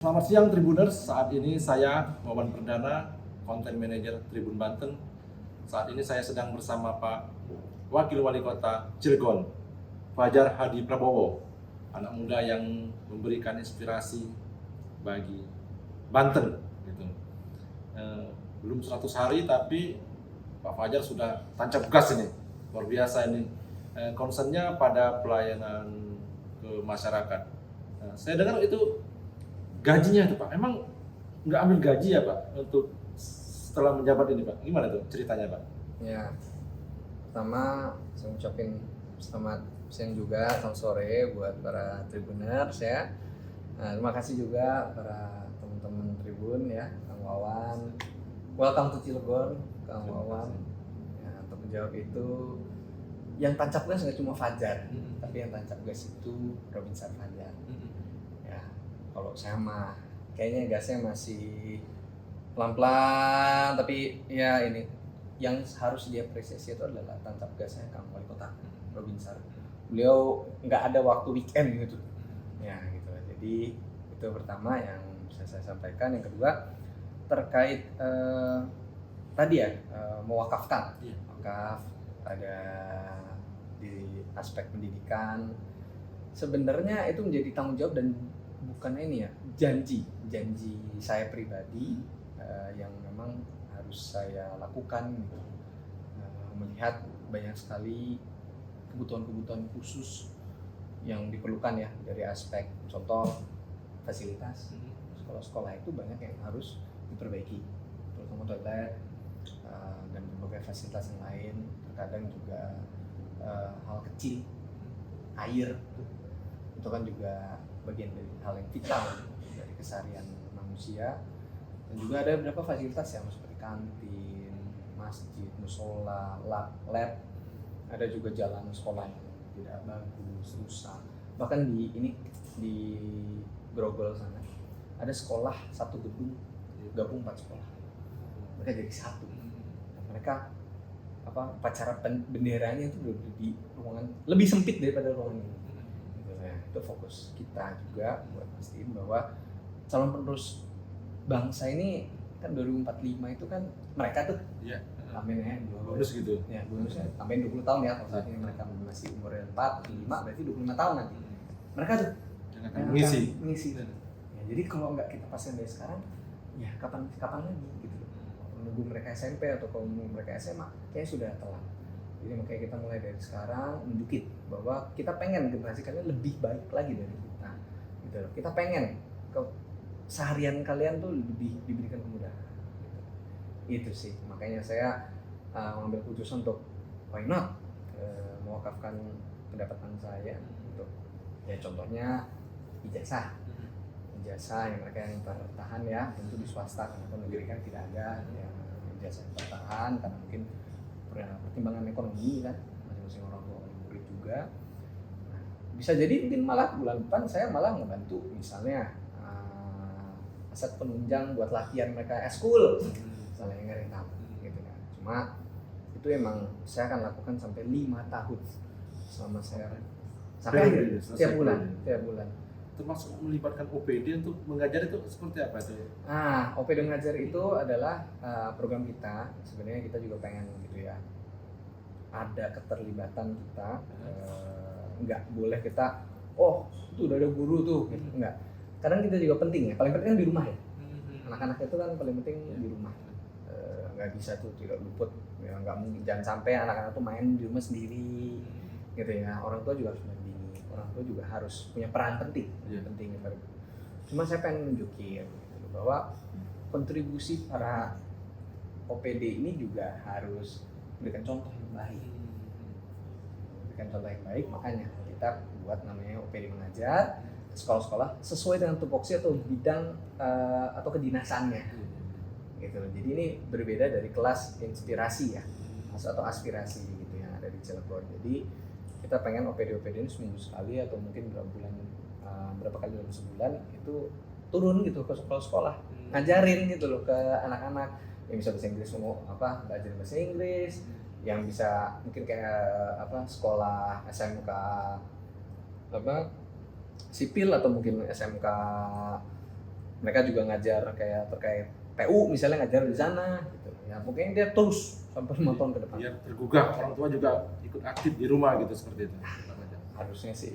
Selamat siang Tribuners, saat ini saya Wawan Perdana, Content Manager Tribun Banten. Saat ini saya sedang bersama Pak Wakil Wali Kota Cilegon, Fajar Hadi Prabowo, anak muda yang memberikan inspirasi bagi Banten. Gitu. Belum 100 hari tapi Pak Fajar sudah tancap gas ini, luar biasa ini. Concernnya pada pelayanan ke masyarakat. Saya dengar itu gajinya itu Pak, emang nggak ambil gaji ya Pak untuk setelah menjabat ini Pak? Gimana tuh ceritanya Pak? Ya, pertama saya ucapin selamat siang juga, selamat sore buat para Tribuners ya. Nah, terima kasih juga para teman-teman Tribun ya, Kang Wawan. Welcome to Cilegon, Kang Wawan. Ya, untuk menjawab itu, yang tancap gas nggak cuma Fajar, tapi yang tancap gas itu Robinson Fajar. Ya, kalau saya mah kayaknya gasnya masih pelan-pelan, tapi ya ini yang harus diapresiasi itu adalah tancap gasnya Kang Wali Kota Robinson. Beliau nggak ada waktu weekend gitu. Ya gitu. Jadi itu pertama yang bisa saya sampaikan. Yang kedua terkait tadi ya mewakafkan, wakaf ada di aspek pendidikan. Sebenarnya itu menjadi tanggung jawab dan bukan ini ya, janji saya pribadi yang memang harus saya lakukan gitu. Melihat banyak sekali kebutuhan-kebutuhan khusus yang diperlukan ya, dari aspek contoh fasilitas sekolah-sekolah itu banyak yang harus diperbaiki, terutama toilet dan berbagai fasilitas yang lain. Terkadang juga hal kecil, air itu kan juga bagian dari hal yang vital dari keseharian manusia. Dan juga ada beberapa fasilitas yang seperti kantin, masjid, musola, lab, ada juga jalan sekolah yang tidak bagus, rusak. Bahkan di Grogol sana ada sekolah satu gedung gabung 4 sekolah, mereka jadi satu. Dan mereka upacara benderanya itu di ruangan lebih sempit daripada ruangan ini. Itu fokus kita juga buat pastiin bahwa calon penerus bangsa ini kan 2045 itu kan mereka tuh amin ya, bonus gitu ya, bonusnya tambahin 20 tahun ya. Kalau saat ini mereka masih umurnya 45, berarti 25 tahun nanti mereka tuh yang akan mengisi. Ya, jadi kalau nggak kita pasang dari sekarang ya kapan lagi gitu. Menunggu mereka SMP atau kalau menunggu mereka SMA kayaknya sudah telat. Jadi makanya kita mulai dari sekarang nunjukin bahwa kita pengen generasi kalian lebih baik lagi dari kita gitu loh. Kita pengen seharian kalian tuh lebih diberikan kemudahan gitu. Itu sih makanya saya mengambil keputusan untuk why not mewakafkan pendapatan saya untuk ya contohnya ijazah yang mereka yang tertahan ya, tentu di swasta karena negeri kan tidak ada ya ijazah yang tertahan karena mungkin pertimbangan ekonomi kan masing-masing orang tua murid juga. Nah, bisa jadi mungkin malah bulan depan saya malah membantu misalnya aset penunjang buat latihan mereka eskul misalnya yang ngerekam gitu kan. Cuma itu emang saya akan lakukan sampai 5 tahun selama saya sampai akhir tiap bulan. Termasuk melibatkan OPD untuk mengajar itu seperti apa itu? OPD mengajar itu adalah program kita. Sebenarnya kita juga pengen gitu ya, ada keterlibatan kita. Nggak boleh kita itu udah ada guru tuh gitu. Enggak. Kadang kita juga penting ya, paling penting kan di rumah ya. Anak-anak itu kan paling penting di rumah. Nggak bisa tuh tidak luput ya, nggak mungkin, jangan sampai anak-anak tuh main di rumah sendiri gitu ya. Orang tua juga harus mendampingi, orang tua juga harus punya peran penting penting gitu. Cuma saya pengen nunjukin gitu, bahwa kontribusi para OPD ini juga harus memberikan contoh yang baik, makanya kita buat namanya OPD mengajar sekolah-sekolah sesuai dengan tupoksi atau bidang atau kedinasannya gitu. Jadi ini berbeda dari kelas inspirasi ya atau aspirasi gitu yang ada di Cilegon. Jadi kita pengen OPD ini seminggu sekali atau mungkin berapa kali dalam sebulan itu turun gitu ke sekolah-sekolah, ngajarin gitu loh ke anak-anak yang bisa bahasa Inggris, belajar bahasa Inggris, yang bisa mungkin kayak sekolah SMK sipil atau mungkin SMK mereka juga ngajar kayak terkait PU misalnya, ngajar di sana gitu ya, mungkin dia terus sampai 5 tahun ke depan. Biar tergugah, orang tua juga ikut aktif di rumah gitu seperti itu. Harusnya sih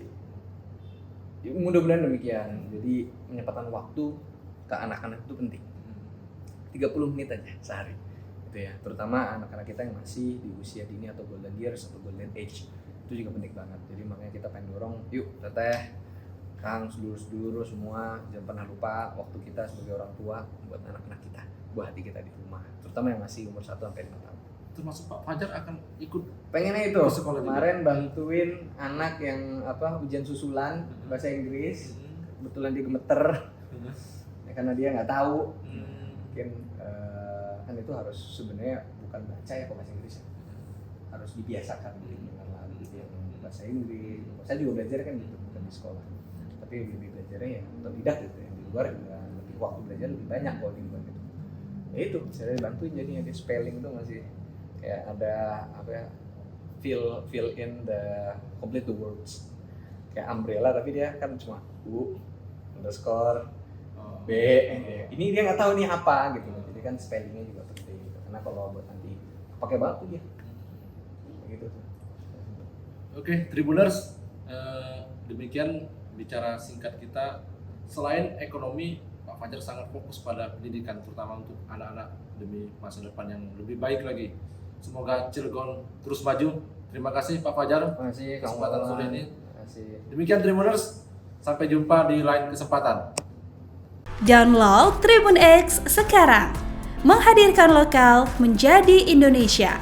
ya, mudah-mudahan demikian. Jadi penyempatan waktu ke anak-anak itu penting, 30 menit aja sehari gitu ya, terutama anak-anak kita yang masih di usia dini atau golden years atau golden age, itu juga penting banget. Jadi makanya kita pengen dorong, yuk teteh, Kang, sedulur-sedulur semua, jangan pernah lupa waktu kita sebagai orang tua buat anak-anak kita, buat hati kita di rumah, terutama yang masih umur 1 sampai 5 tahun. Termasuk Pak Fajar akan ikut Pengennya itu, ke sekolah kemarin juga. bantuin anak yang ujian susulan bahasa Inggris, kebetulan dia gemeter ya, karena dia nggak tahu, mungkin kan itu harus sebenarnya bukan baca ya kalau bahasa Inggris ya, harus dibiasakan dengan lagu yang bahasa Inggris. Saya juga belajar kan gitu, bukan di sekolah, tapi lebih belajarnya ya otodidak gitu ya, di luar juga lebih, waktu belajar lebih banyak kalau di luar gitu. Ya itu saya bantuin, jadinya dia spelling tuh masih kayak ada fill in the complete the words, kayak umbrella tapi dia kan cuma U underscore B, ini dia nggak tahu nih apa gitu. Jadi kan spellingnya juga penting gitu. Karena kalau buat nanti pakai banget tuh dia gitu. Oke, Tribuners, demikian bicara singkat kita. Selain ekonomi, Pak Fajar sangat fokus pada pendidikan, terutama untuk anak-anak demi masa depan yang lebih baik lagi. Semoga Cilegon terus maju. Terima kasih Pak Fajar. Terima kasih Kesempatan kawan-kawan. sore ini. Terima kasih. Demikian Tribuners, sampai jumpa di lain kesempatan. Download Tribun X sekarang, menghadirkan lokal menjadi Indonesia.